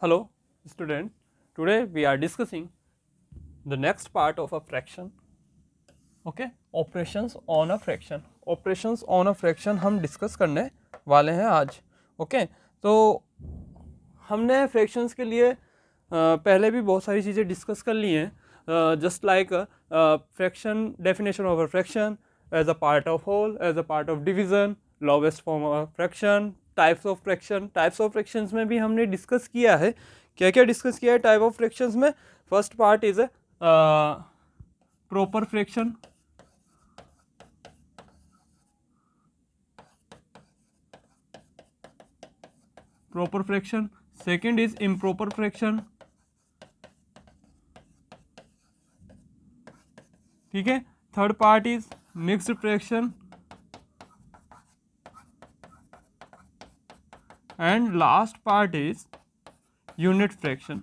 Hello student, today we are discussing the next part of a fraction. Okay, operations on a fraction. Operations on a fraction हम discuss करने वाले हैं आज. Okay, तो हमने fractions के लिए पहले भी बहुत सारी चीज़ें discuss कर ली हैं. Just like fraction, definition of a fraction as a part of whole, as a part of division, lowest form of fraction, types of fraction. Types of fractions में भी हमने डिस्कस किया है. क्या क्या डिस्कस किया है टाइप ऑफ फ्रैक्शंस में? First part is proper fraction, proper fraction. Second is improper fraction. ठीक है. Third part is mixed fraction and last part is unit fraction.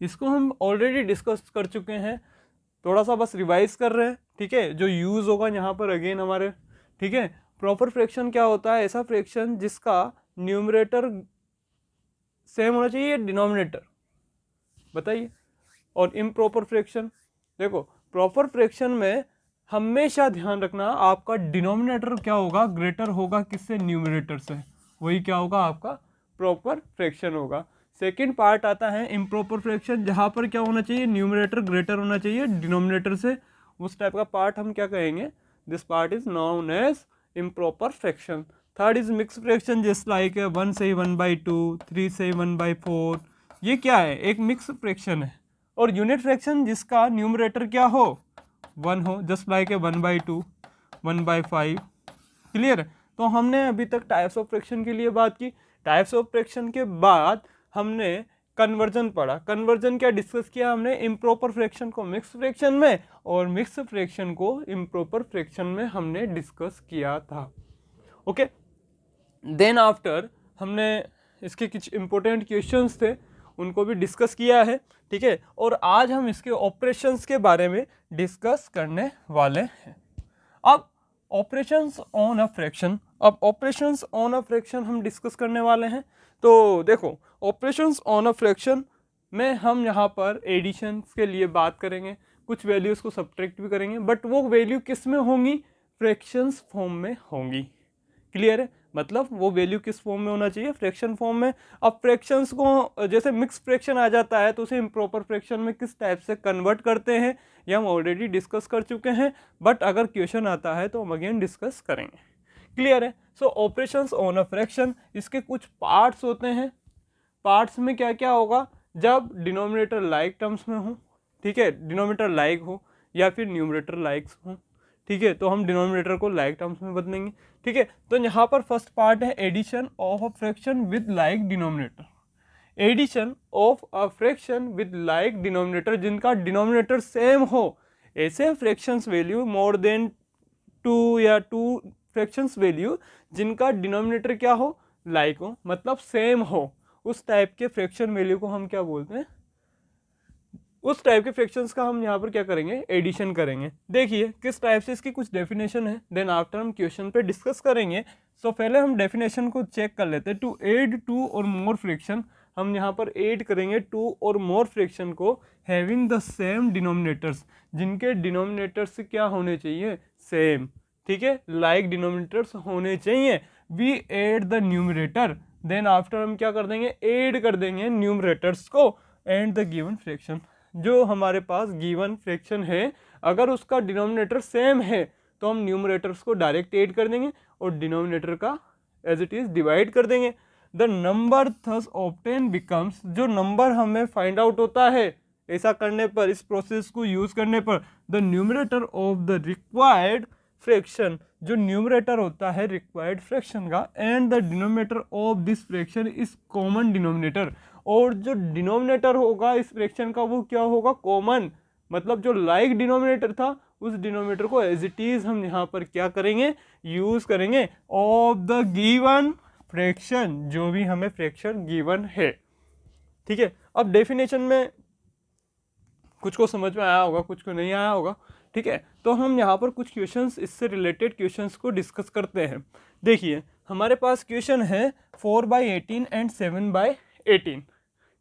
इसको हम ऑलरेडी डिस्कस कर चुके हैं, थोड़ा सा बस रिवाइज कर रहे हैं. ठीक है, जो यूज होगा यहाँ पर अगेन हमारे. ठीक है, प्रॉपर फ्रैक्शन क्या होता है? ऐसा फ्रैक्शन जिसका न्यूमरेटर सेम होना चाहिए डिनोमिनेटर. बताइए. और इम्प्रॉपर फ्रैक्शन, देखो प्रॉपर फ्रैक्शन में हमेशा ध्यान रखना आपका डिनोमिनेटर क्या होगा? ग्रेटर होगा किससे? न्यूमरेटर से. वही क्या होगा? आपका प्रॉपर फ्रैक्शन होगा. सेकंड पार्ट आता है इम्प्रॉपर फ्रैक्शन, जहाँ पर क्या होना चाहिए? न्यूमरेटर ग्रेटर होना चाहिए डिनोमिनेटर से. उस टाइप का पार्ट हम क्या कहेंगे? This part is known as improper fraction. Third is mix fraction, just like 1 से 1/2, 3 से 1/4. ये क्या है? एक मिक्स फ्रैक्शन है. और यूनिट फ्रैक्शन जिसका न्यूमरेटर क्या हो? 1 हो, जस्ट लाइक 1/2, 1/5. क्लियर? तो हमने अभी तक टाइप्स ऑफ फ्रैक्शन के लिए बात की. टाइप्स ऑफ फ्रैक्शन के बाद हमने कन्वर्जन पढ़ा. कन्वर्जन क्या डिस्कस किया हमने? इम्प्रॉपर फ्रैक्शन को मिक्स फ्रैक्शन में और मिक्स फ्रैक्शन को इम्प्रॉपर फ्रैक्शन में हमने डिस्कस किया था. ओके, देन आफ्टर हमने इसके कुछ इंपॉर्टेंट क्वेश्चंस थे, उनको भी डिस्कस किया है. ठीक है, और आज हम इसके ऑपरेशंस के बारे में डिस्कस करने वाले हैं. अब ऑपरेशंस ऑन अ फ्रैक्शन, अब ऑपरेशंस ऑन अ फ्रैक्शन हम डिस्कस करने वाले हैं. तो देखो ऑपरेशंस ऑन अ फ्रैक्शन में हम यहाँ पर एडिशन के लिए बात करेंगे, कुछ वैल्यूज़ को सब्ट्रैक्ट भी करेंगे, बट वो वैल्यू किस में होंगी? फ्रैक्शंस फॉर्म में होंगी. क्लियर है? मतलब वो वैल्यू किस फॉर्म में होना चाहिए? फ्रैक्शन फॉर्म में. अब फ्रैक्शंस को जैसे मिक्स फ्रैक्शन आ जाता है तो उसे इम्प्रॉपर फ्रैक्शन में किस टाइप से कन्वर्ट करते हैं ये हम ऑलरेडी डिस्कस कर चुके हैं, बट अगर क्वेश्चन आता है तो हम अगेन डिस्कस करेंगे. क्लियर है? सो ऑपरेशंस ऑन अ फ्रैक्शन, इसके कुछ पार्ट्स होते हैं. पार्ट्स में क्या क्या होगा? जब डिनोमिनेटर लाइक टर्म्स में हो, ठीक है, डिनोमिनेटर लाइक हो या फिर न्यूमरेटर लाइक्स हो. ठीक है, तो हम डिनोमिनेटर को लाइक टर्म्स में बदलेंगे. ठीक है, तो यहाँ पर फर्स्ट पार्ट है addition of a fraction with like denominator. Addition of a fraction with like denominator, जिनका डिनोमिनेटर सेम हो. ऐसे फ्रैक्शंस वैल्यू मोर देन 2 या 2 फ्रैक्शंस वैल्यू जिनका डिनोमिनेटर क्या हो? लाइक हो, मतलब सेम हो. उस टाइप के फ्रैक्शन वैल्यू को हम क्या बोलते हैं? उस टाइप के फ्रैक्शंस का हम यहाँ पर क्या करेंगे? एडिशन करेंगे. देखिए किस टाइप से इसकी कुछ डेफिनेशन है, देन आफ्टर हम क्वेश्चन पे डिस्कस करेंगे. सो पहले हम डेफिनेशन को चेक कर लेते हैं. टू एड 2 और मोर फ्रैक्शन, हम यहाँ पर ऐड करेंगे 2 और मोर फ्रैक्शन को हैविंग द सेम डिनोमिनेटर्स, जिनके डिनोमिनेटर्स क्या होने चाहिए? सेम. ठीक है, लाइक डिनोमिनेटर्स होने चाहिए. We add the numerator, then after हम क्या कर देंगे? ऐड कर देंगे न्यूमरेटर्स को एंड द गिवन फ्रैक्शन. जो हमारे पास गिवन फ्रैक्शन है, अगर उसका डिनोमिनेटर सेम है तो हम न्यूमरेटर्स को डायरेक्ट ऐड कर देंगे और डिनोमिनेटर का एज इट इज डिवाइड कर देंगे. The number thus obtain becomes, जो नंबर हमें फाइंड आउट होता है ऐसा करने पर, इस प्रोसेस को यूज करने पर, the numerator of the required fraction, जो न्यूमरेटर होता है रिक्वायर्ड फ्रैक्शन का, and the denominator of this fraction is common denominator, और जो डिनोमिनेटर होगा इस फ्रैक्शन का वो क्या होगा? कॉमन. मतलब जो लाइक डिनोमिनेटर था उस डिनोमिनेटर को एज इट इज हम यहाँ पर क्या करेंगे? यूज करेंगे ऑफ द गिवन फ्रैक्शन, जो भी हमें फ्रैक्शन गिवन है. ठीक है, अब डेफिनेशन में कुछ को समझ में आया होगा, कुछ को नहीं आया होगा, ठीक है। तो हम यहाँ पर कुछ क्वेश्चंस, इससे रिलेटेड क्वेश्चंस को डिस्कस करते हैं। देखिए हमारे पास क्वेश्चन है 4/18 एंड 7/18,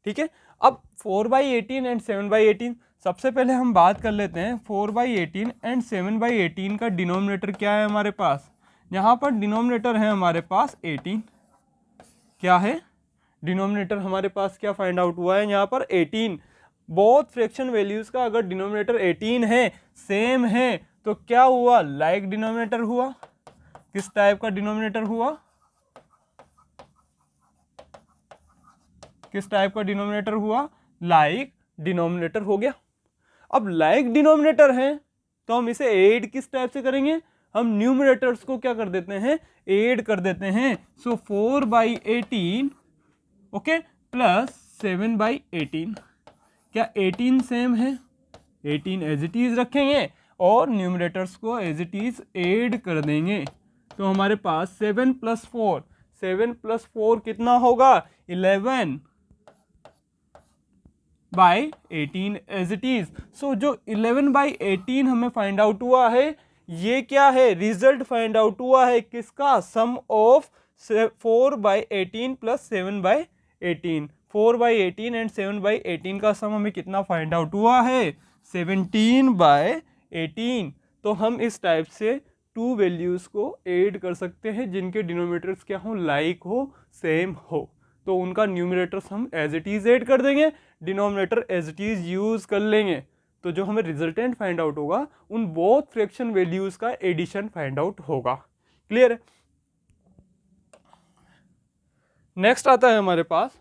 ठीक है। अब 4/18 एंड 7/18, सबसे पहले हम बात कर लेते हैं 4/18 एंड 7/18 का डिनोमिनेटर क्या है हमारे पास। यहाँ पर डिनोमिनेटर है हमारे पास 18, क्या है डिनोमिनेटर हमारे पास, क्या फाइंड आउट हुआ है यहाँ पर 18। बोथ फ्रैक्शन वैल्यूज का अगर डिनोमिनेटर 18 है, सेम है, तो क्या हुआ, लाइक डिनोमिनेटर हुआ। किस टाइप का डिनोमिनेटर हुआ, किस टाइप का डिनोमिनेटर हुआ, लाइक डिनोमिनेटर हो गया। अब लाइक डिनोमिनेटर है तो हम इसे ऐड किस टाइप से करेंगे, हम न्यूमरेटर्स को क्या कर देते हैं, ऐड कर देते हैं। सो 4/18 ओके प्लस 7/18, क्या 18 सेम है, 18 एज इट इज रखेंगे और न्यूमरेटर्स को एज इट इज ऐड कर देंगे। तो हमारे पास 7 + 4, 7 + 4 कितना होगा, 11/18 एज इट इज। सो जो 11/18 हमें फाइंड आउट हुआ है, ये क्या है, रिजल्ट फाइंड आउट हुआ है किसका, सम ऑफ 4/18 प्लस 7/18। 4/18 एंड 7/18 का सम हमें कितना फाइंड आउट हुआ है, 17/18। तो हम इस टाइप से टू वैल्यूज को ऐड कर सकते हैं जिनके डिनोमिनेटर्स क्या हो, लाइक हो, सेम हो। तो उनका न्यूमरेटर्स हम एज इट इज ऐड कर देंगे, denominator as it is use कर लेंगे। तो जो हमें रिजल्टेंट फाइंड आउट होगा, उन बोथ फ्रैक्शन वैल्यूज का एडिशन फाइंड आउट होगा। क्लियर है। नेक्स्ट आता है हमारे पास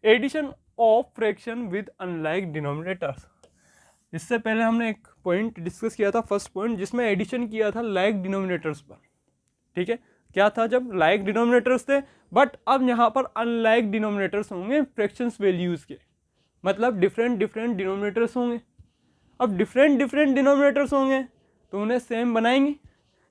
addition of fraction with unlike denominators. इससे पहले हमने एक पॉइंट डिस्कस किया था, फर्स्ट पॉइंट, जिसमें एडिशन किया था लाइक डिनोमिनेटर्स पर, ठीक है। क्या था, जब लाइक डिनोमिनेटर्स थे, बट अब यहाँ पर अनलाइक डिनोमिनेटर्स होंगे फ्रैक्शंस वैल्यूज के, मतलब डिफरेंट डिफरेंट डिनोमिनेटर्स होंगे। अब डिफरेंट डिफरेंट डिनोमिनेटर्स होंगे तो उन्हें सेम बनाएंगे,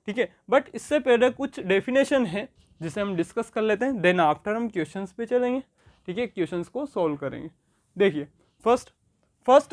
ठीक है। बट इससे पहले कुछ डेफिनेशन है जिसे हम डिस्कस कर लेते हैं, देन आफ्टर हम क्वेश्चंस पे चलेंगे, ठीक है, क्वेश्चंस को सॉल्व करेंगे। देखिए first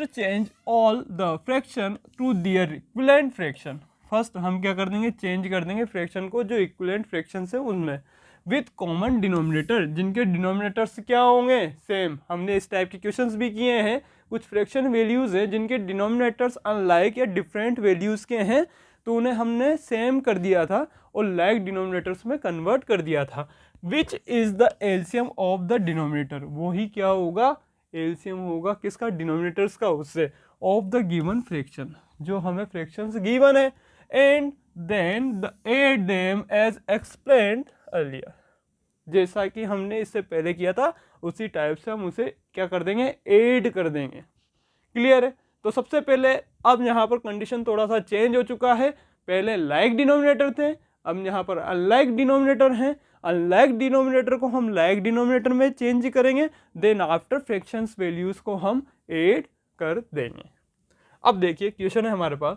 change all the fraction to their equivalent fraction. First हम क्या कर देंगे, चेंज कर देंगे फ्रैक्शन को जो इक्विवेलेंट फ्रैक्शन है उनमें, विथ कॉमन डिनोमिनेटर, जिनके डिनोमिनेटर्स क्या होंगे, सेम। हमने इस टाइप के क्वेश्चंस भी किए हैं। कुछ फ्रैक्शन वैल्यूज हैं जिनके डिनोमिनेटर्स अनलाइक या डिफरेंट वैल्यूज के हैं, तो उन्हें हमने सेम कर दिया था और लाइक डिनोमिनेटर्स में कन्वर्ट कर दिया था। Which is the LCM of the denominator, वही क्या होगा, एलसीएम होगा किसका, डिनोमिनेटर्स का, उससे, ऑफ द गिवन फ्रैक्शन, जो हमें फ्रैक्शंस गिवन है, and then the add them as explained earlier. जैसा कि हमने इससे पहले किया था उसी टाइप से हम उसे क्या कर देंगे, ऐड कर देंगे। क्लियर है। तो सबसे पहले अब यहाँ पर कंडीशन थोड़ा सा चेंज हो चुका है, पहले लाइक डिनोमिनेटर थे, अब यहाँ पर अनलाइक डिनोमिनेटर हैं। अनलाइक डिनोमिनेटर को हम लाइक डिनोमिनेटर में चेंज करेंगे, देन आफ्टर फ्रैक्शंस वैल्यूज को हम ऐड कर देंगे। अब देखिए क्वेश्चन है हमारे पास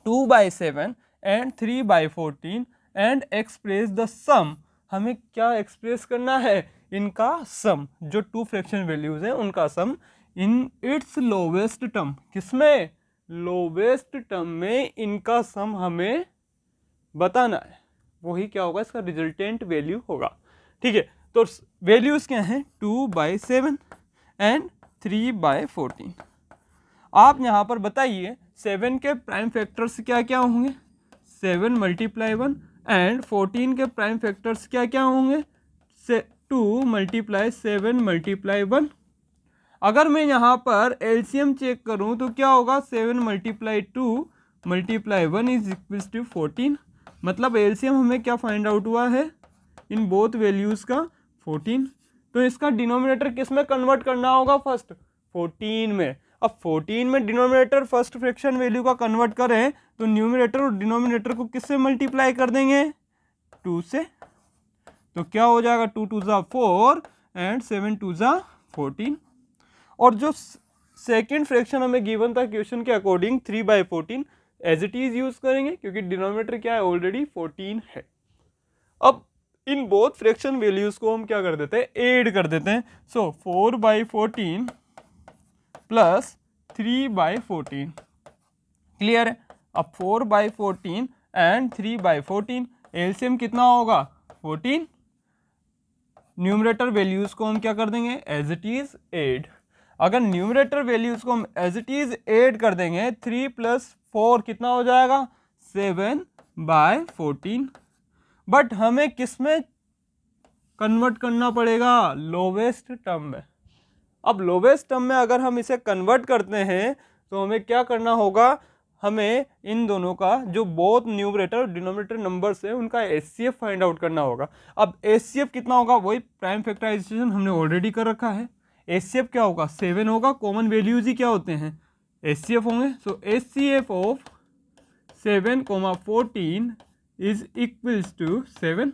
2/7 एंड 3/14 एंड एक्सप्रेस द सम। हमें क्या एक्सप्रेस करना है, इनका सम, जो टू फ्रैक्शन वैल्यूज हैं उनका सम, इन इट्स लोवेस्ट टर्म, किसमें, लोवेस्ट टर्म में इनका सम हमें बताना है। वही क्या होगा, इसका रिजल्टेंट वैल्यू होगा, ठीक है। तो वैल्यूज क्या हैं, 2/7 एंड 3/14। आप यहाँ पर बताइए 7 के प्राइम फैक्टर्स क्या क्या होंगे, 7 × 1 एंड 14 के प्राइम फैक्टर्स क्या क्या होंगे, 2 × 7 × 1। अगर मैं यहाँ पर एलसीएम चेक करूँ तो क्या होगा, 7 × 2 × 1 इज इक्वल्स टू 14। मतलब एलसीएम हमें क्या फाइंड आउट हुआ है, इन बोथ वैल्यूज़ का 14। तो इसका डिनोमिनेटर किस में कन्वर्ट करना होगा, फर्स्ट 14 में। अब 14 में डिनोमिनेटर फर्स्ट फ्रैक्शन वैल्यू का कन्वर्ट करें तो न्यूमरेटर और डिनोमिनेटर को किससे मल्टीप्लाई कर देंगे, 2 से। तो क्या हो जाएगा, 2 × 2 = 4 एंड 7 × 2 = 14। और जो सेकेंड फ्रैक्शन हमें गिवन था क्वेश्चन के according 3/14 as it is use करेंगे, क्योंकि डिनोमिनेटर क्या है, ऑलरेडी 14 है। अब इन बोथ फ्रैक्शन वैल्यूज को हम क्या कर देते हैं, ऐड कर देते हैं। सो 4/14 प्लस 3/14। क्लियर है। अब 4/14 एंड 3/14, एलसीएम कितना होगा 14। न्यूमरेटर वैल्यूज को हम क्या कर देंगे एज इट इज ऐड। अगर न्यूमरेटर वैल्यूज को हम एज इट इज ऐड कर देंगे 3 + 4 कितना हो जाएगा 7/14। बट हमें किस में कन्वर्ट करना पड़ेगा लोवेस्ट टर्म में। अब लोवेस्ट टर्म में अगर हम इसे कन्वर्ट करते हैं तो हमें क्या करना होगा, हमें इन दोनों का जो बोथ न्यूमरेटर और डिनोमिनेटर नंबर्स है उनका एचसीएफ फाइंड आउट करना होगा। अब एचसीएफ कितना होगा, वही प्राइम फैक्टराइजेशन हमने ऑलरेडी कर रखा है। एचसीएफ क्या होगा 7 होगा, कॉमन वैल्यूज ही क्या होते हैं एचसीएफ होंगे। So HCF of 7,14 is equals to 7।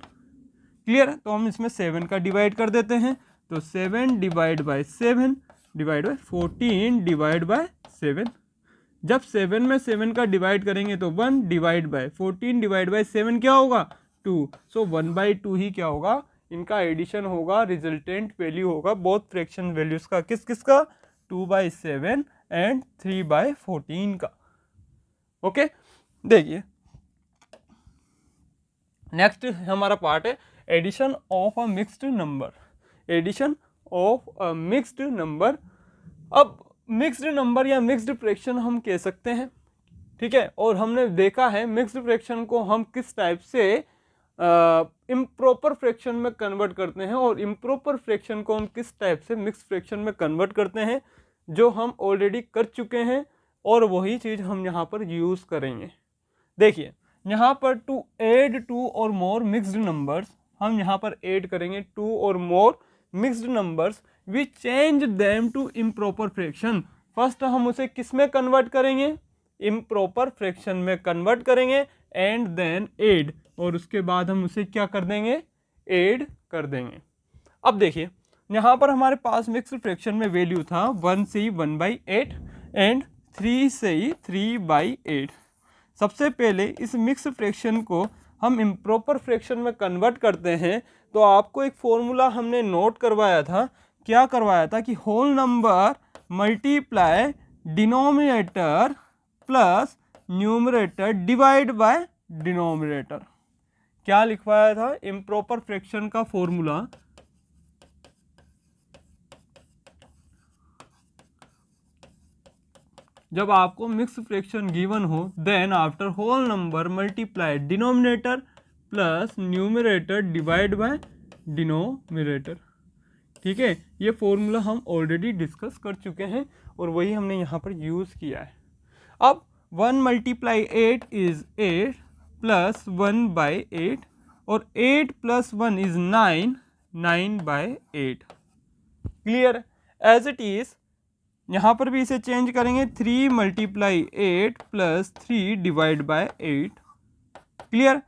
Clear. तो हम इसमें 7 का डिवाइड कर देते हैं, तो 7 divide by 7 divide by 14 divide by 7। जब 7 में 7 का डिवाइड करेंगे तो 1 डिवाइड बाई 14 डिवाइड बाई 7 क्या होगा 2। सो 1/2 ही क्या होगा, इनका एडिशन होगा, रिजल्टेंट वैल्यू होगा बोथ फ्रैक्शन वैल्यूज का। किस किस का 2/7 एंड 3/14 का। ओके देखिए नेक्स्ट हमारा पार्ट है addition of a mixed number. Addition of a mixed number. अब मिक्स्ड नंबर या मिक्स्ड फ्रैक्शन हम कह सकते हैं, ठीक है। और हमने देखा है मिक्स्ड फ्रैक्शन को हम किस टाइप से इम्प्रॉपर फ्रैक्शन में कन्वर्ट करते हैं और इम्प्रॉपर फ्रैक्शन को हम किस टाइप से मिक्स्ड फ्रैक्शन में कन्वर्ट करते हैं, जो हम ऑलरेडी कर चुके हैं और वही चीज़ हम यहाँ पर यूज़ करेंगे। देखिए यहाँ पर टू ऐड 2 और मोर मिक्स्ड नंबर्स, हम यहाँ पर ऐड करेंगे 2 और more mixed numbers, we change them to improper fraction. First हम उसे किस में कन्वर्ट करेंगे इम्प्रॉपर फ्रैक्शन में कन्वर्ट करेंगे एंड देन ऐड, और उसके बाद हम उसे क्या कर देंगे ऐड कर देंगे। अब देखिए यहाँ पर हमारे पास मिक्स्ड फ्रैक्शन में वैल्यू था 1 से 1/8 एंड 3 से 3/8। सबसे पहले इस मिक्स फ्रैक्शन को हम इम्प्रॉपर फ्रैक्शन में कन्वर्ट करते हैं, तो आपको एक फॉर्मूला हमने नोट करवाया था। क्या करवाया था कि whole number multiply denominator plus numerator divide by denominator. क्या लिखवाया था इम्प्रॉपर फ्रैक्शन का फॉर्मूला, जब आपको मिक्स फ्रैक्शन गिवन हो then after whole number multiply denominator plus numerator divide by denominator. ठीक है, ये फॉर्मूला हम ऑलरेडी डिस्कस कर चुके हैं और वही हमने यहाँ पर यूज़ किया है। अब 1 × 8 इज 8 प्लस 1/8 और 8 + 1 is 9, 9/8। Clear. As it is यहाँ पर भी इसे चेंज करेंगे 3 × 8 plus 3 divide by 8। Clear.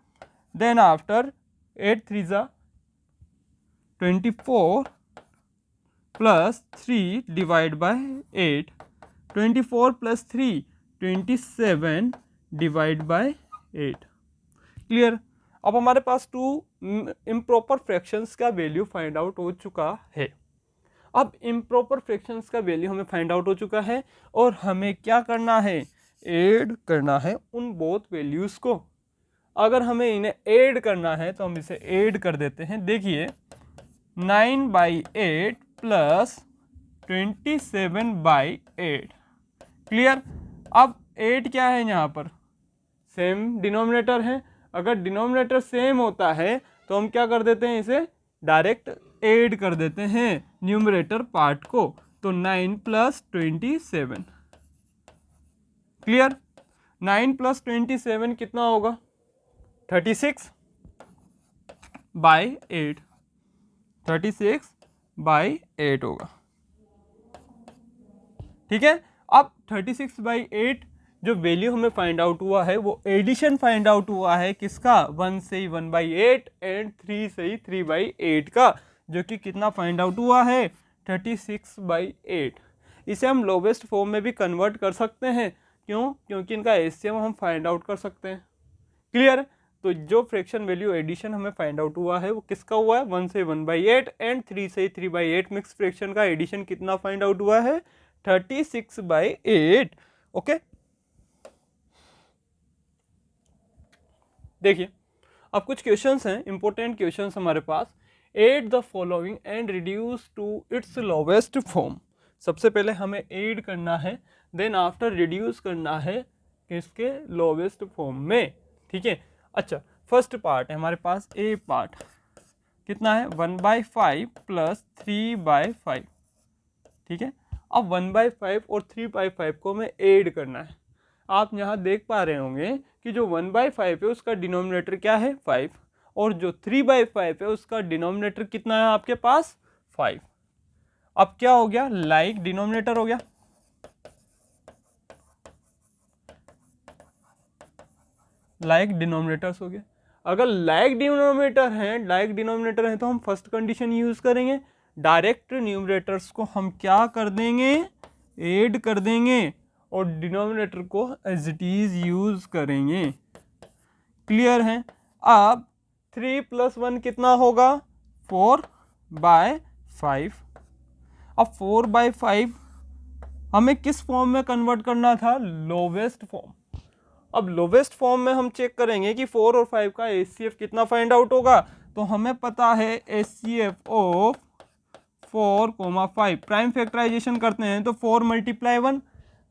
Then after 8 3 ज़ा 24 plus 3 divide by 8, 24 + 3 27 divide by 8। Clear. अब हमारे पास 2 इम्प्रॉपर फ्रैक्शंस का वैल्यू फाइंड आउट हो चुका है। अब इम्प्रॉपर फ्रैक्शंस का वैल्यू हमें फाइंड आउट हो चुका है और हमें क्या करना है ऐड करना है उन बोथ वैल्यूज़ को। अगर हमें इन्हें ऐड करना है तो हम इसे ऐड कर देते हैं। देखिए 9/8 प्लस 27/8। क्लियर। अब 8 क्या है यहाँ पर सेम डिनोमिनेटर है। अगर डिनोमिनेटर सेम होता है तो हम क्या कर देते हैं इसे डायरेक्ट ऐड कर देते हैं न्यूमरेटर पार्ट को, तो 9 + 27। क्लियर। 9 + 27 कितना होगा 36/8, 36/8 होगा। ठीक है। अब 36/8 जो वैल्यू हमें फाइंड आउट हुआ है वो एडिशन फाइंड आउट हुआ है किसका 1 से 1/8 एंड 3 से 3/8 का, जो कि कितना फाइंड आउट हुआ है 36/8। इसे हम लोवेस्ट फॉर्म में भी कन्वर्ट कर सकते हैं। क्यों? क्योंकि इनका एचसीएम हम फाइंड आउट कर सकते हैं। क्लियर। तो जो फ्रैक्शन वैल्यू एडिशन हमें फाइंड आउट हुआ है वो किसका हुआ है 1 से 1/8 एंड 3 से 3/8 मिक्स फ्रैक्शन का एडिशन कितना फाइंड आउट हुआ है 36/8। ओके, देखिए अब कुछ क्वेश्चंस हैं, इंपॉर्टेंट क्वेश्चंस हमारे पास। Add the following and reduce to its lowest form. सबसे पहले हमें ऐड करना है, देन आफ्टर रिड्यूस करना है किसके, लोवेस्ट फॉर्म में। ठीक है, अच्छा फर्स्ट पार्ट है हमारे पास, ए पार्ट कितना है 1/5 प्लस 3/5। ठीक है, अब 1/5 और 3/5 को हमें ऐड करना है। आप यहाँ देख पा रहे होंगे कि जो 1/5 है उसका डिनोमिनेटर क्या है 5, और जो 3/5 है उसका डिनोमिनेटर कितना है आपके पास 5। अब क्या हो गया, लाइक डिनोमिनेटर हो गया, लाइक डिनोमिनेटर्स हो गए। अगर लाइक डिनोमिनेटर है तो हम फर्स्ट कंडीशन यूज करेंगे, डायरेक्ट न्यूमरेटर्स को हम क्या कर देंगे, ऐड कर देंगे, और डिनोमिनेटर को एज इट इज यूज करेंगे। क्लियर है। अब 3 + 1 कितना होगा 4/5। अब 4/5 हमें किस फॉर्म में कन्वर्ट करना था, लोवेस्ट फॉर्म। अब लोवेस्ट फॉर्म में हम चेक करेंगे कि 4 और 5 का HCF कितना फाइंड आउट होगा। तो हमें पता है HCF ऑफ 4, 5 प्राइम फैक्टराइजेशन करते हैं तो 4 × 1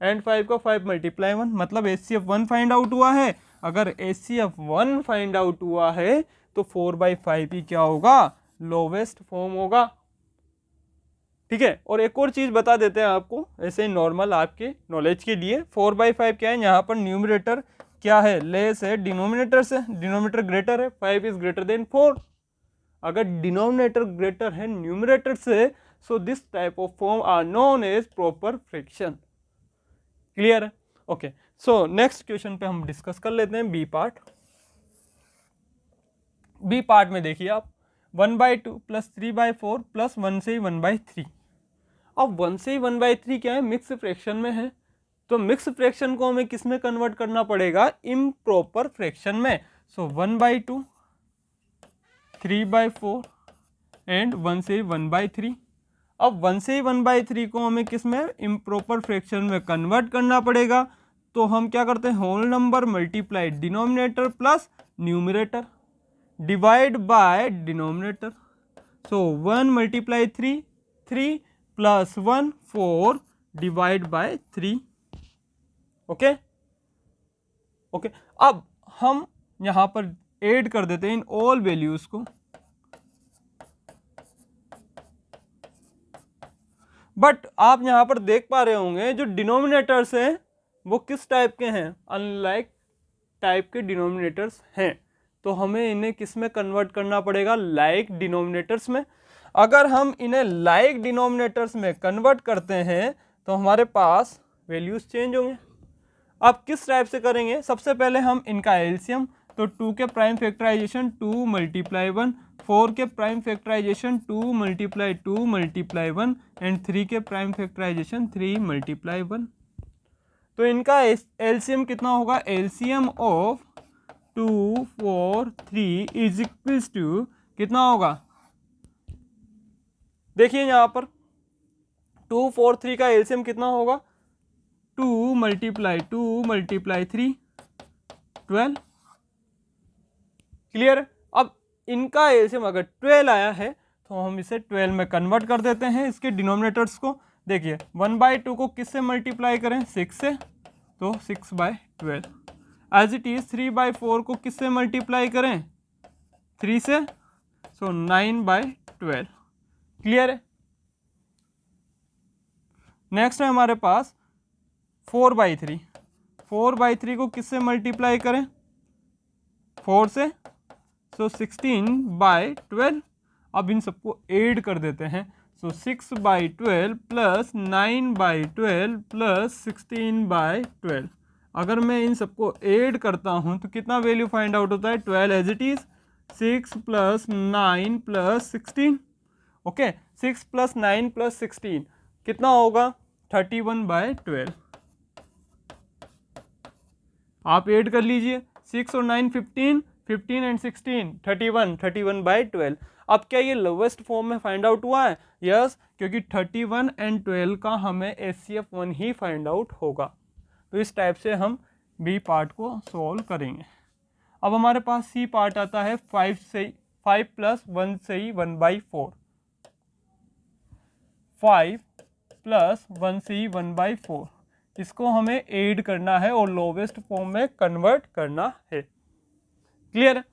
एंड 5 का 5 × 1, मतलब HCF 1 फाइंड आउट हुआ है। अगर HCF 1 फाइंड आउट हुआ है तो 4/5 ही क्या होगा, लोवेस्ट फॉर्म होगा। ठीक है, और एक और चीज बता देते हैं आपको ऐसे नॉर्मल आपके नॉलेज के लिए, 4/5 क्या है, यहाँ पर न्यूमरेटर क्या है, लेस है डिनोमिनेटर से, डिनोमिनेटर ग्रेटर है, 5 इज ग्रेटर देन 4। अगर डिनोमिनेटर ग्रेटर है न्यूमरेटर से, so this type of form are known as proper fraction. Clear है। ओके, सो नेक्स्ट क्वेश्चन पे हम डिस्कस कर लेते हैं बी पार्ट। बी पार्ट में देखिए आप 1/2 प्लस 3/4 प्लस 1 से 1/3। अब 1 से 1/3 क्या है, मिक्स फ्रैक्शन में है, तो मिक्स फ्रैक्शन को हमें किस में कन्वर्ट करना पड़ेगा, इम्प्रॉपर फ्रैक्शन में। सो 1/2, 3/4 एंड 1 से 1/3। अब 1 से 1/3 को हमें किस में, इम्प्रॉपर फ्रैक्शन में कन्वर्ट करना पड़ेगा। तो हम क्या करते हैं, whole number multiply denominator plus numerator divide by denominator. So 1 × 3, 3 + 1 4 divide by 3। Okay okay, अब हम यहां पर ऐड कर देते हैं इन ऑल वैल्यूज को। बट आप यहां पर देख पा रहे होंगे जो डिनोमिनेटर्स हैं वो किस टाइप के हैं, अनलाइक टाइप के डिनोमिनेटर्स हैं। तो हमें इन्हें किस में कन्वर्ट करना पड़ेगा, लाइक डिनोमिनेटर्स में। अगर हम इन्हें लाइक डिनोमिनेटर्स में कन्वर्ट करते हैं तो हमारे पास वैल्यूज चेंज होंगे। अब किस टाइप से करेंगे, सबसे पहले हम इनका एलसीएम, तो 2 के प्राइम फैक्टराइजेशन 2 × 1, 4 के प्राइम फैक्टराइजेशन 2 × 2 × 1 एंड 3 के प्राइम फैक्टराइजेशन 3 × 1। तो इनका एलसीएम कितना होगा, LCM of 2, 4, 3 is equals to कितना होगा, देखिए यहां पर 2, 4, 3 का एलसीएम कितना होगा, 2 × 2 × 3 12। क्लियर है। अब इनका एलसीएम अगर 12 आया है तो हम इसे 12 में कन्वर्ट कर देते हैं इसके डिनोमिनेटर्स को। देखिए 1/2 को किससे मल्टीप्लाई करें, 6 से, तो 6/12। एज इट इज 3/4 को किससे मल्टीप्लाई करें, 3 से, सो 9/12। क्लियर है। नेक्स्ट है हमारे पास 4/3। 4/3 को किससे मल्टीप्लाई करें, 4 से, सो 16/12। अब इन सबको ऐड कर देते हैं, सो 6/12 प्लस 9/12 प्लस 16/12। अगर मैं इन सबको ऐड करता हूं तो कितना वैल्यू फाइंड आउट होता है, 12 एज इट इज, 6 + 9 + 16। ओके, 6 + 9 + 16 कितना होगा, 31/12। आप ऐड कर लीजिए, 6 और 9 15, 15 एंड 16 31, 31/12। अब क्या ये लोवेस्ट फॉर्म में फाइंड आउट हुआ है? यस, क्योंकि 31 एंड 12 का हमें HCF1 ही फाइंड आउट होगा। तो इस टाइप से हम बी पार्ट को सॉल्व करेंगे। अब हमारे पास सी पार्ट आता है 5 + 1 से ही 1/4, 5 + 1 से ही 1/4, इसको हमें ऐड करना है और लोवेस्ट फॉर्म में कन्वर्ट करना है। क्लियर है?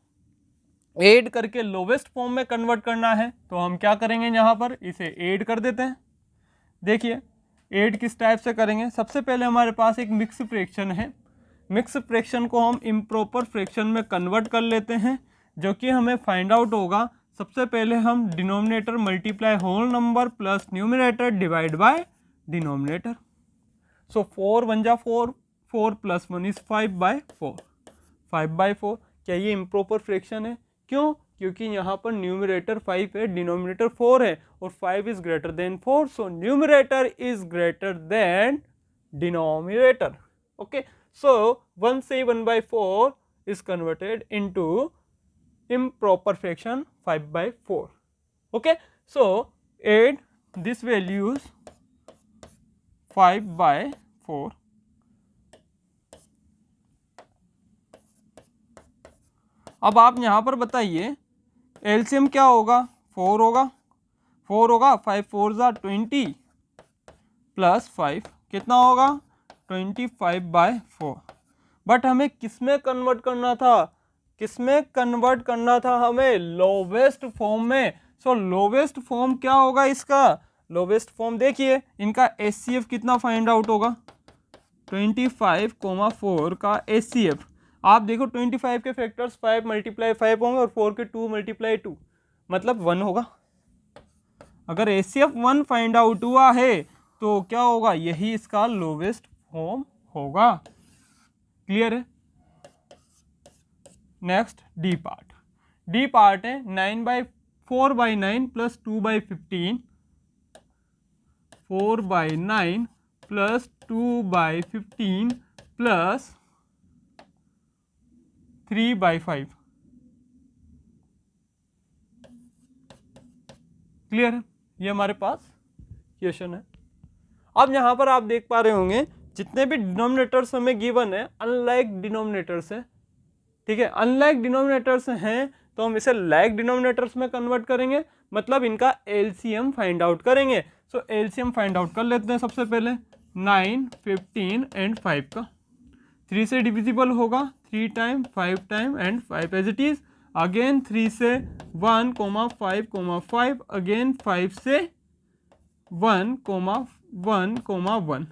ऐड करके लोवेस्ट फॉर्म में कन्वर्ट करना है तो हम क्या करेंगे, यहाँ पर इसे ऐड कर देते हैं। देखिए ऐड किस टाइप से करेंगे। सबसे पहले हमारे पास एक मिक्स फ्रैक्शन है, मिक्स फ्रैक्शन को हम इम्प्रॉपर फ्रैक्शन में कन्वर्ट कर लेते हैं, जो कि हमें फाइंड आउट होगा। सबसे पहले हम denominator multiply whole number plus numerator divide by denominator. So 4 1 जा 4, 4 + 1 इज 5/4, 5/4। क्या ये इम्प्रॉपर फ्रैक्शन है? क्यों? क्योंकि यहाँ पर न्यूमरेटर 5 है, डिनोमिनेटर 4 है और 5 is greater than 4, so numerator is greater than denominator. Okay, so 1 से 1/4 is converted into improper fraction 5/4. Okay, so add this values 5/4. अब आप यहाँ पर बताइए एलसीएम क्या होगा? 4 होगा, 4 होगा, 5 4 जा 20 प्लस 5 कितना होगा? 25/4। बट हमें किस में कन्वर्ट करना था? किस में कन्वर्ट करना था हमें? लोवेस्ट फॉर्म में। सो लोवेस्ट फॉर्म क्या होगा इसका? लोवेस्ट फॉर्म देखिए इनका HCF कितना फाइंड आउट होगा? 25,4 का HCF आप देखो 25 के फैक्टर्स 5 × 5 होंगे और 4 के 2 × 2 मतलब 1 होगा। अगर HCF1 फाइंड आउट हुआ है तो क्या होगा? यही इसका लोवेस्ट फॉर्म होगा। क्लियर है? Next D part. D part है 4/9 + 2/15, 4/9 + 2/15 + 3/5। क्लियर है? ये हमारे पास क्वेश्चन है। अब यहाँ पर आप देख पा रहे होंगे जितने भी डिनोमिनेटर्स हमें गिवन है अनलाइक डिनोमिनेटर्स है। ठीक है, अनलाइक डिनोमिनेटर्स हैं तो हम इसे लाइक डिनोमिनेटर्स में कन्वर्ट करेंगे, मतलब इनका एलसीएम फाइंड आउट करेंगे। सो एलसीएम फाइंड आउट कर लेते हैं। सबसे पहले 9 15 एंड 5 का 3 से डिविजिबल होगा, 3 time 5 time and 5 as it is. Again 3 से 1 5 5 अगेन 5 से 1 1 1।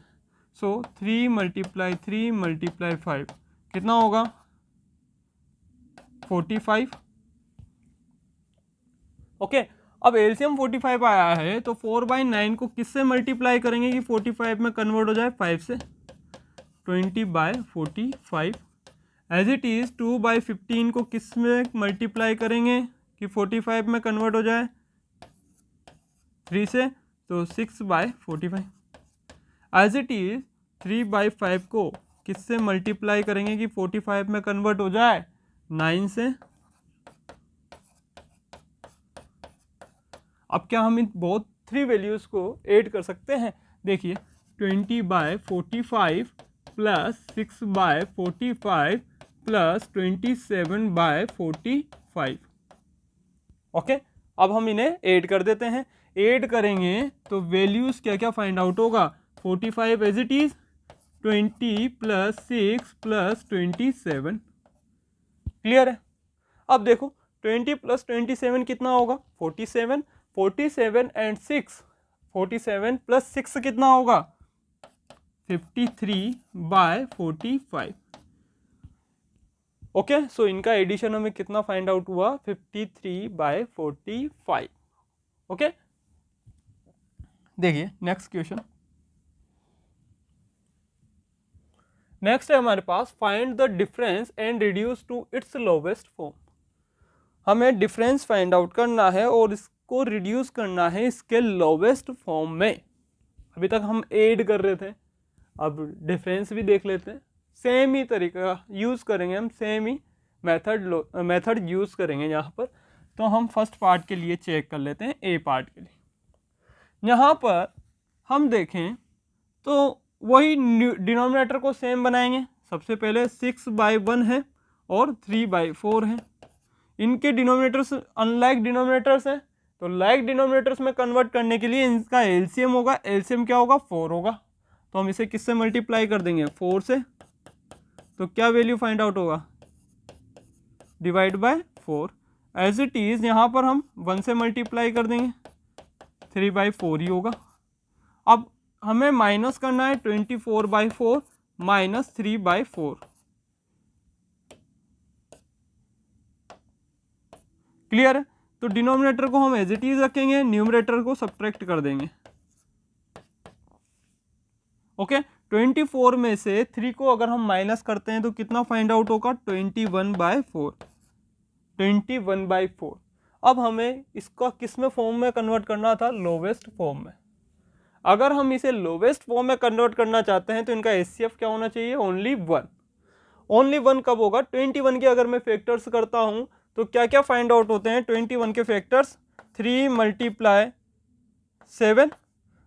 सो 3 × 3 × 5 कितना होगा? 45। ओके, अब एलसीएम 45 आया है तो 4/9 को किससे मल्टीप्लाई करेंगे कि 45 में कन्वर्ट हो जाए? 5 से। 20/45 एज इट इज। 2/15 को किस में मल्टीप्लाई करेंगे कि 45 में कन्वर्ट हो जाए? 3 से, तो 6/45 एज इट इज। 3/5 को किससे मल्टीप्लाई करेंगे कि 45 में कन्वर्ट हो जाए? 9 से। अब क्या हम इन बहुत 3 वैल्यूज को ऐड कर सकते हैं? देखिए 20/45 + 6/45 + 27/45। ओके, अब हम इन्हें ऐड कर देते हैं। ऐड करेंगे तो वैल्यूज क्या क्या फाइंड आउट होगा? 45 एज इट इज, 20 + 6 + 27। क्लियर है? अब देखो 20 + 27 कितना होगा? 47। 47 एंड 6, 47 + 6 कितना होगा? 53/45। ओके, सो इनका एडिशन हमें कितना फाइंड आउट हुआ? 53/45। ओके, देखिए नेक्स्ट क्वेश्चन। नेक्स्ट है हमारे पास find the difference and reduce to its lowest form. हमें डिफरेंस फाइंड आउट करना है और इसको रिड्यूस करना है इसके लोवेस्ट फॉर्म में। अभी तक हम ऐड कर रहे थे, अब डिफरेंस भी देख लेते हैं। सेम ही तरीका यूज़ करेंगे हम, सेम ही मेथड यूज़ करेंगे यहाँ पर। तो हम फर्स्ट पार्ट के लिए चेक कर लेते हैं, ए पार्ट के लिए। यहाँ पर हम देखें तो वही डिनोमिनेटर को सेम बनाएंगे। सबसे पहले 6/1 है और 3/4 है। इनके डिनोमिनेटर्स अनलाइक डिनोमिनेटर्स हैं, तो लाइक डिनोमिनेटर्स में कन्वर्ट करने के लिए इनका एलसीएम होगा। एलसीएम क्या होगा? 4 होगा। तो हम इसे किससे मल्टीप्लाई कर देंगे? 4 से। तो क्या वैल्यू फाइंड आउट होगा? Divide by 4। As it is यहाँ पर हम 1 से मल्टीप्लाई कर देंगे, 3/4 ही होगा। अब हमें माइनस करना है 24/4 माइनस 3/4। क्लियर? तो डिनोमिनेटर को हम एज इट इज रखेंगे, न्यूमरेटर को सब्ट्रैक्ट कर देंगे। ओके 24 में से 3 को अगर हम माइनस करते हैं तो कितना फाइंड आउट होगा? 21/4। 21/4। अब हमें इसका किस में फॉर्म में कन्वर्ट करना था? लोवेस्ट फॉर्म में। अगर हम इसे लोवेस्ट फॉर्म में कन्वर्ट करना चाहते हैं तो इनका एचसीएफ क्या होना चाहिए? ओनली 1। ओनली 1 कब होगा? 21 के अगर मैं फैक्टर्स करता हूं तो क्या क्या फाइंड आउट होते हैं 21 के फैक्टर्स? 3 × 7।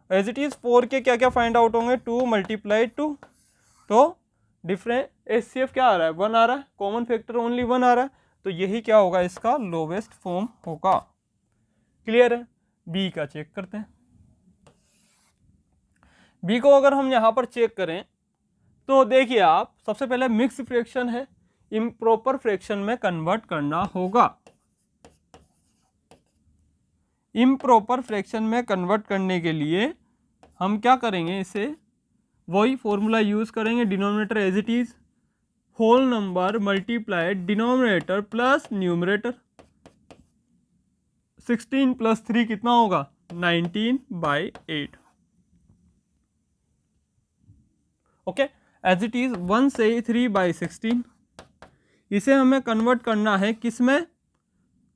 एज इट इज 4 के क्या क्या फाइंड आउट होंगे? 2 × 2। तो डिफरेंट एचसीएफ क्या आ रहा है? 1 आ रहा है। कॉमन फैक्टर ओनली 1 आ रहा है, तो यही क्या होगा? इसका लोवेस्ट फॉर्म होगा। क्लियर है? बी का चेक करते हैं। बी को अगर हम यहाँ पर चेक करें तो देखिए आप, सबसे पहले मिक्स फ्रैक्शन है, इम्प्रॉपर फ्रैक्शन में कन्वर्ट करना होगा। इम्प्रॉपर फ्रैक्शन में कन्वर्ट करने के लिए हम क्या करेंगे? इसे वही फॉर्मूला यूज करेंगे, denominator as it is, whole number multiply denominator plus numerator. 16 + 3 कितना होगा? 19/8। ओके एज इट इज 1 से 3/16। इसे हमें कन्वर्ट करना है किस में?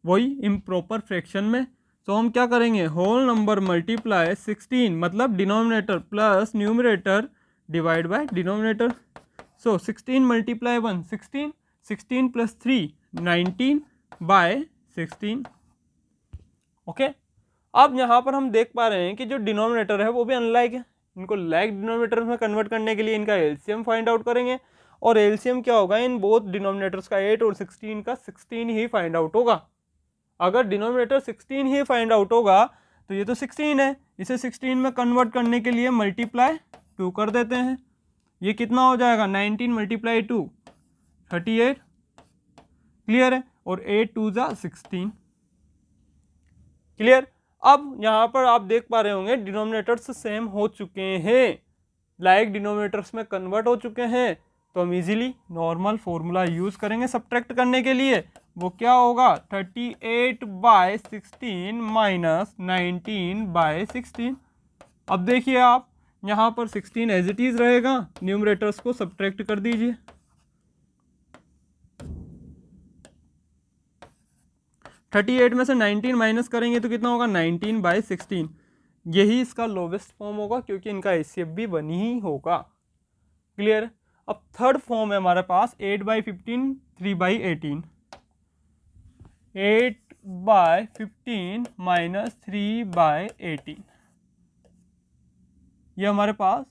वही इम्प्रॉपर फ्रैक्शन में। तो हम क्या करेंगे? होल नंबर मल्टीप्लाई 16 मतलब denominator plus numerator divide by denominator. So 16 × 1 16, 16 + 3 19/16। Okay अब यहाँ पर हम देख पा रहे हैं कि जो डिनोमिनेटर है वो भी अनलाइक है। इनको लाइक डिनोमिनेटर में कन्वर्ट करने के लिए इनका एलसीएम फाइंड आउट करेंगे, और एलसीएम क्या होगा? इन बोथ डिनोमिनेटर्स का 8 और 16 का 16 ही फाइंड आउट होगा। अगर डिनोमिनेटर 16 ही फाइंड आउट होगा तो ये तो 16 है, इसे 16 में कन्वर्ट करने के लिए मल्टीप्लाई 2 कर देते हैं। ये कितना हो जाएगा? 19 × 2 38। क्लियर है? और 8 2 जा 16। क्लियर? अब यहाँ पर आप देख पा रहे होंगे डिनोमिनेटर्स सेम हो चुके हैं, लाइक डिनोमिनेटर्स में कन्वर्ट हो चुके हैं। तो हम इजीली नॉर्मल फॉर्मूला यूज करेंगे सब्ट्रैक्ट करने के लिए। वो क्या होगा? 38/16 माइनस 19/16। अब देखिए आप, यहाँ पर 16 एज इट इज रहेगा, न्यूमरेटर्स को सब्ट्रैक्ट कर दीजिए। 38 में से 19 माइनस करेंगे तो कितना होगा? 19/16। यही इसका लोवेस्ट फॉर्म होगा क्योंकि इनका एचसीएफ भी 1 ही होगा। क्लियर? अब थर्ड फॉर्म है हमारे पास 8/15 3/18। 8/15 माइनस 3/18। ये हमारे पास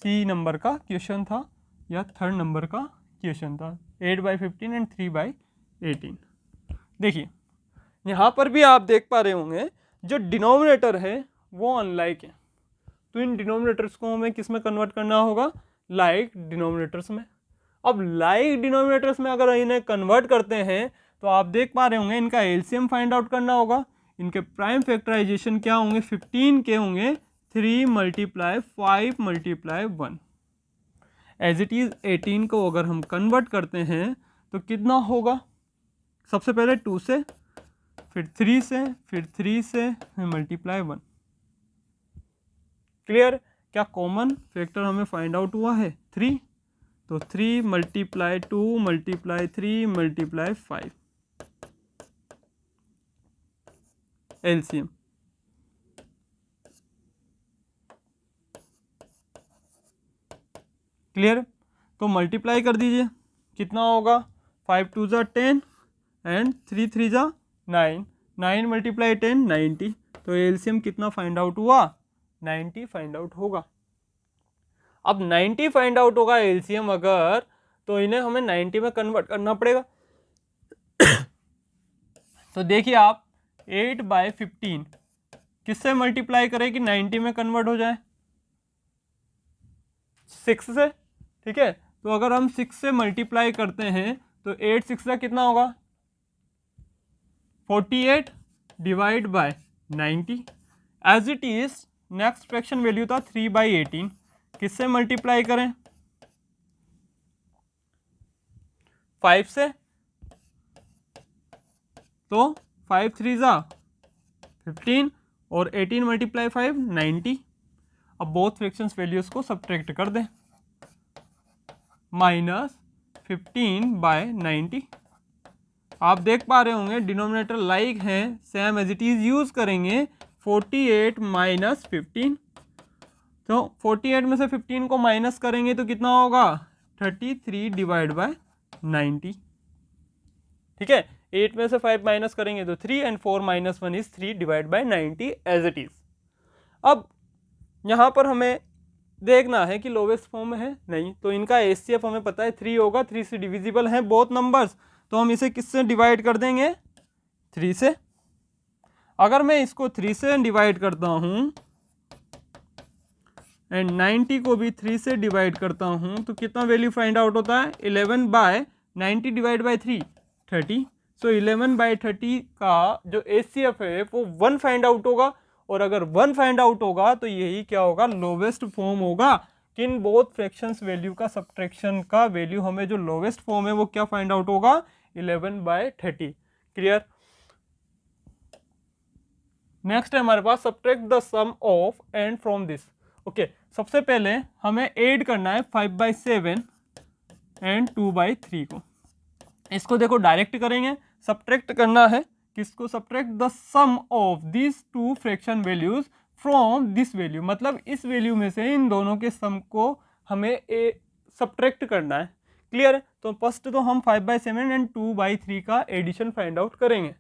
सी नंबर का क्वेश्चन था या थर्ड नंबर का क्वेश्चन था। 8/15 एंड 3/18। देखिए यहाँ पर भी आप देख पा रहे होंगे जो डिनोमिनेटर है वो अनलाइक है, तो इन डिनोमिनेटर्स को हमें किस में कन्वर्ट करना होगा? लाइक डिनोमिनेटर्स में। अब लाइक डिनोमिनेटर्स में अगर इन्हें कन्वर्ट करते हैं तो आप देख पा रहे होंगे इनका एलसीएम फाइंड आउट करना होगा। इनके प्राइम फैक्टराइजेशन क्या होंगे? 15 के होंगे 3 × 5 × 1। एज इट इज 18 को अगर हम कन्वर्ट करते हैं तो कितना होगा? सबसे पहले 2 से, फिर 3 से, फिर 3 से, फिर ×1। क्लियर? क्या कॉमन फैक्टर हमें फाइंड आउट हुआ है? 3। तो 3 × 2 × 3 × 5 एलसीएम। क्लियर? तो मल्टीप्लाई कर दीजिए, कितना होगा? 5 2 जा 10 एंड 3 3 जा 9, 9 मल्टीप्लाई 10 90, तो एलसीएम कितना फाइंड आउट हुआ? 90 फाइंड आउट होगा। अब 90 फाइंड आउट होगा एलसीएम अगर, तो इन्हें हमें 90 में कन्वर्ट करना पड़ेगा। तो देखिए आप 8/15 किससे मल्टीप्लाई करें कि 90 में कन्वर्ट हो जाए? 6 से, ठीक है। तो अगर हम 6 से मल्टीप्लाई करते हैं तो 8 6 का कितना होगा? 48 divide by 90। As it is next fraction value था 3/18, किससे मल्टीप्लाई करें? 5 से, तो 5 3 जा 15 और 18 मल्टीप्लाई 5 90। अब बोथ फ्रैक्शंस वैल्यूज को सब्ट्रैक्ट कर दें, -15/90। आप देख पा रहे होंगे डिनोमिनेटर लाइक हैं, same as it is use करेंगे। 48 माइनस 15, तो 48 में से 15 को माइनस करेंगे तो कितना होगा? 33 डिवाइड बाय 90, ठीक है। 8 में से 5 माइनस करेंगे तो 3 and 4 minus 1 is 3 divide by 90 as it is. अब यहाँ पर हमें देखना है कि लोवेस्ट फॉर्म में है नहीं, तो इनका एचसीएफ हमें पता है 3 होगा, 3 से डिविजिबल है बोथ नंबर्स, तो हम इसे किससे डिवाइड कर देंगे? 3 से। अगर मैं इसको 3 से डिवाइड करता हूँ एंड 90 को भी 3 से डिवाइड करता हूँ तो कितना वैल्यू फाइंड आउट होता है? 11/90 डिवाइड बाई 3 30। सो 11/30 का जो एचसीएफ है वो 1 फाइंड आउट होगा, और अगर 1 फाइंड आउट होगा तो यही क्या होगा? लोवेस्ट फॉर्म होगा। किन बोथ फ्रैक्शंस वैल्यू का सब्ट्रैक्शन का वैल्यू हमें जो लोवेस्ट फॉर्म है वो क्या फाइंड आउट होगा? 11/30। क्लियर? नेक्स्ट है हमारे पास subtract the sum of and from this. Okay, सबसे पहले हमें ऐड करना है 5/7 एंड 2/3 को। इसको देखो डायरेक्ट करेंगे, सब्ट्रैक्ट करना है किसको? Subtract the sum of this two fraction values from this value, मतलब इस वैल्यू में से इन दोनों के सम को हमें सब्ट्रैक्ट करना है। क्लियर है? तो फर्स्ट तो हम 5/7 एंड 2/3 का एडिशन फाइंड आउट करेंगे।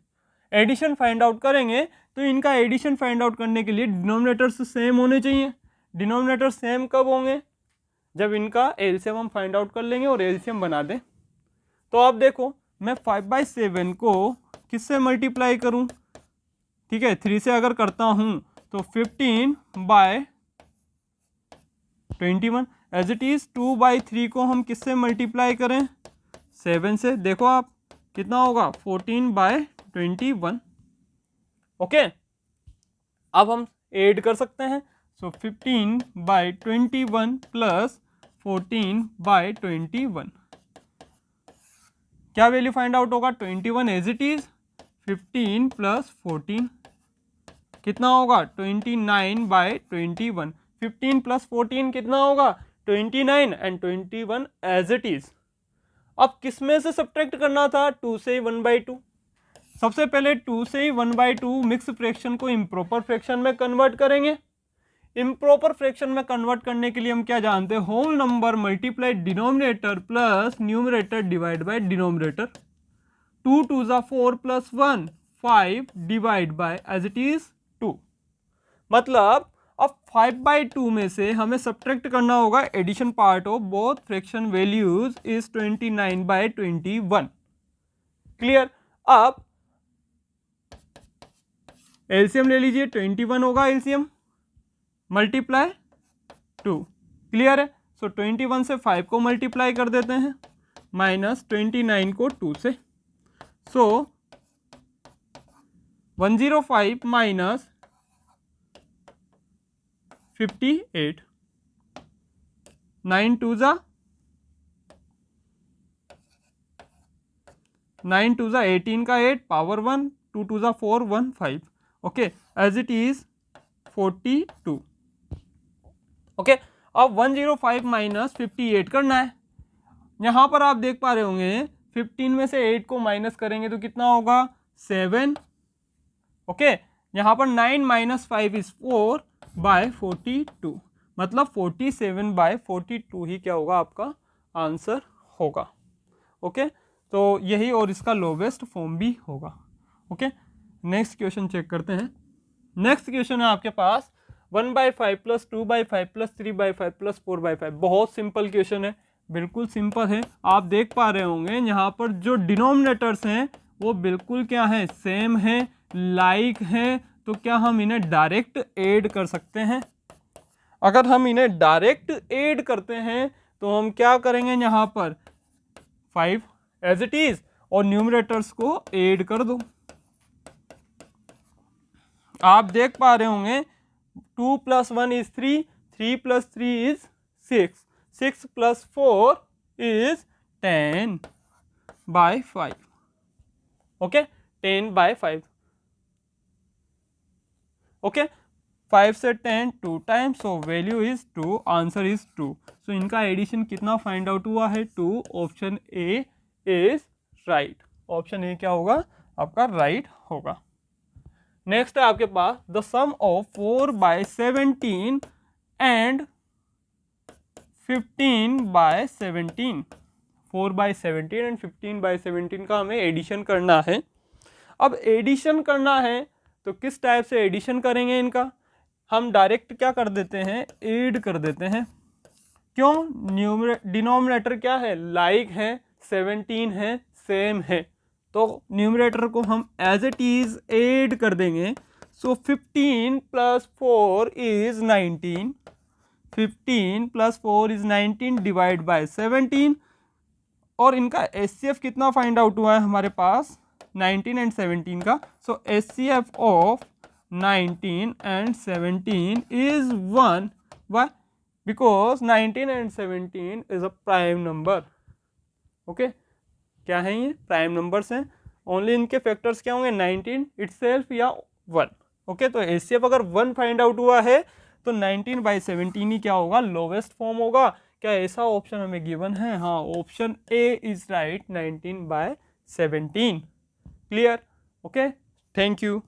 एडिशन फाइंड आउट करेंगे तो इनका एडिशन फाइंड आउट करने के लिए डिनोमिनेटर्स सेम होने चाहिए। डिनोमिनेटर सेम कब होंगे? जब इनका एलसीएम हम फाइंड आउट कर लेंगे और एलसीएम बना दें। तो आप देखो मैं 5/7 को किससे मल्टीप्लाई करूं? ठीक है, 3 से अगर करता हूं तो 15/21। एज इट इज 2/3 को हम किससे मल्टीप्लाई करें? 7 से। देखो आप कितना होगा? 14/21। ओके, अब हम ऐड कर सकते हैं। सो 15/21 प्लस 14/21, क्या वैल्यू फाइंड आउट होगा? 21 एज इट इज। 15 प्लस 14 कितना होगा? 29/21। 15 प्लस 14 कितना होगा? 29 एंड 21 एज इट इज। अब किस में से सब्ट्रैक्ट करना था? 2 से 1/2। सबसे पहले 2 से 1/2 मिक्स फ्रैक्शन को इम्प्रॉपर फ्रैक्शन में कन्वर्ट करेंगे। इम्प्रॉपर फ्रैक्शन में कन्वर्ट करने के लिए हम क्या जानते हैं? Whole number multiply denominator plus numerator divide by denominator. 2 2 जा 4 plus 1 5 divide by as it is 2। मतलब अब 5/2 में से हमें सब्ट्रैक्ट करना होगा addition part of both fraction values is 29/21। क्लियर? अब एलसीएम ले लीजिए, 21 होगा एलसीएम, मल्टीप्लाई 2। क्लियर है? सो 21 से 5 को मल्टीप्लाई कर देते हैं, माइनस 29 को 2 से। सो 105 माइनस 58, 9 2 जा 18 का 8 पावर 1, 2 2 जा 4 1 5। Okay, as it is 42। Okay, अब 105 माइनस 58 करना है। यहां पर आप देख पा रहे होंगे 15 में से 8 को माइनस करेंगे तो कितना होगा? 7। ओके, यहां पर 9 माइनस 5 इज 4/42, मतलब 47/42 ही क्या होगा? आपका आंसर होगा। ओके, तो यही और इसका लोवेस्ट फॉर्म भी होगा। ओके, नेक्स्ट क्वेश्चन चेक करते हैं। नेक्स्ट क्वेश्चन है आपके पास 1/5 प्लस 2/5 प्लस 3/5 प्लस 4/5। बहुत सिंपल क्वेश्चन है, बिल्कुल सिंपल है। आप देख पा रहे होंगे यहाँ पर जो डिनोमिनेटर्स हैं वो बिल्कुल क्या है, सेम है, लाइक हैं, तो क्या हम इन्हें डायरेक्ट ऐड कर सकते हैं? अगर हम इन्हें डायरेक्ट ऐड करते हैं तो हम क्या करेंगे, यहाँ पर 5 एज इट इज और न्यूमरेटर्स को ऐड कर दो। आप देख पा रहे होंगे 2 + 1 is 3, 3 + 3 is 6, 6 + 4 is 10/5। Okay, 10/5। Okay, 5 से 10 2 times, so value is 2, answer is 2। So इनका एडिशन कितना फाइंड आउट हुआ है, 2। Option A is right. Option A क्या होगा आपका, राइट होगा। नेक्स्ट है आपके पास the sum of 4/17 and 15/17। 4/17 and 15/17 का हमें एडिशन करना है। अब एडिशन करना है तो किस टाइप से एडिशन करेंगे इनका, हम डायरेक्ट क्या कर देते हैं, ऐड कर देते हैं। क्यों, डिनोमिनेटर क्या है, लाइक है, 17 है, सेम है, तो न्यूमरेटर को हम एज इट इज ऐड कर देंगे। सो 15 + 4 इज 19, 15 + 4 इज 19 डिवाइड बाय 17। और इनका HCF कितना फाइंड आउट हुआ है हमारे पास, 19 एंड 17 का। So HCF of 19 and 17 is 1। Why, because 19 and 17 is a prime number. Okay, क्या है ये, प्राइम नंबर्स हैं। ओनली इनके फैक्टर्स क्या होंगे, 19 इटसेल्फ या 1। ओके, तो HCF अगर 1 फाइंड आउट हुआ है तो 19/17 ही क्या होगा, लोवेस्ट फॉर्म होगा। क्या ऐसा ऑप्शन हमें गिवन है, हाँ, option A is right, 19/17। Clear? Okay, thank you.